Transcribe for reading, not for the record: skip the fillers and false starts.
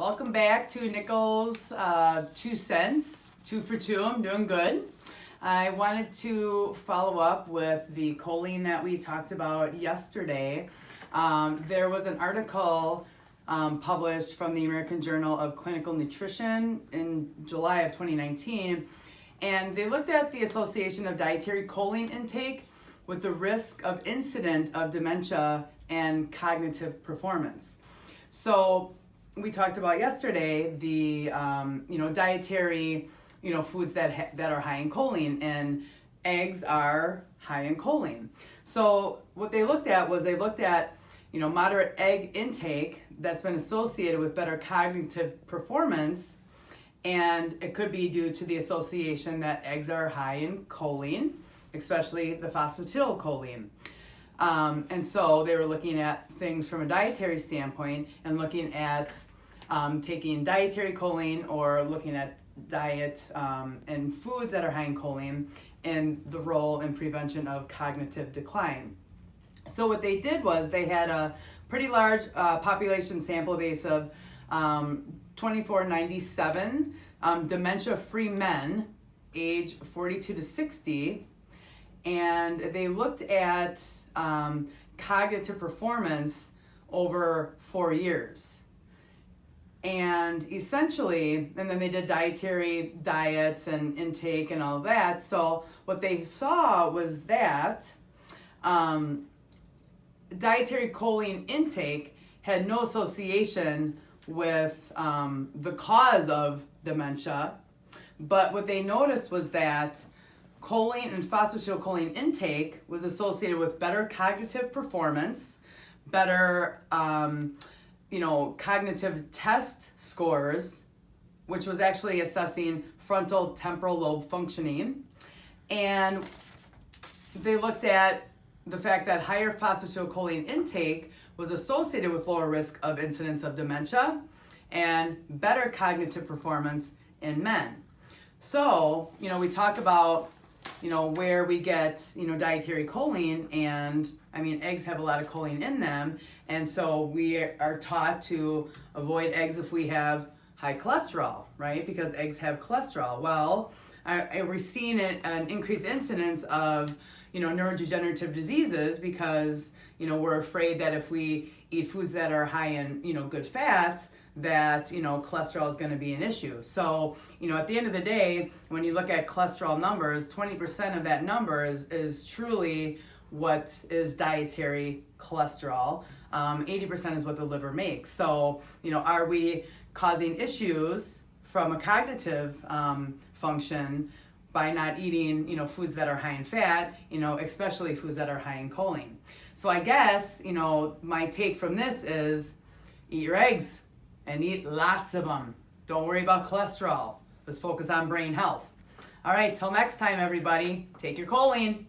Welcome back to Nickels 2 cents, 2 for 2. I'm doing good. I wanted to follow up with the choline that we talked about yesterday. There was an article published from the American Journal of Clinical Nutrition in July of 2019, and they looked at the association of dietary choline intake with the risk of incident of dementia and cognitive performance. So we talked about yesterday the dietary foods that are high in choline, and eggs are high in choline. So what they looked at was moderate egg intake that's been associated with better cognitive performance, and it could be due to the association that eggs are high in choline, especially the phosphatidylcholine. And so they were looking at things from a dietary standpoint and looking at taking dietary choline or looking at diet and foods that are high in choline and the role in prevention of cognitive decline. So what they did was they had a pretty large population sample base of 2497 dementia-free men age 42 to 60, and they looked at cognitive performance over 4 years. And essentially, and then they did diets and intake and all of that. So what they saw was that dietary choline intake had no association with the cause of dementia. But what they noticed was that choline and phosphatidylcholine intake was associated with better cognitive performance, better cognitive test scores, which was actually assessing frontal temporal lobe functioning. And they looked at the fact that higher phosphatidylcholine intake was associated with lower risk of incidence of dementia and better cognitive performance in men. So, we talk about where we get, dietary choline, and eggs have a lot of choline in them. And so we are taught to avoid eggs if we have high cholesterol, right? Because eggs have cholesterol. Well, we're seeing an increased incidence of, neurodegenerative diseases because, we're afraid that if we eat foods that are high in, good fats, that cholesterol is going to be an issue. So at the end of the day, when you look at cholesterol numbers, 20% of that number is truly what is dietary cholesterol. 80% is what the liver makes. So are we causing issues from a cognitive function by not eating foods that are high in fat, especially foods that are high in choline? So I guess my take from this is eat your eggs and eat lots of them. Don't worry about cholesterol. Let's focus on brain health. All right, till next time, everybody, take your choline.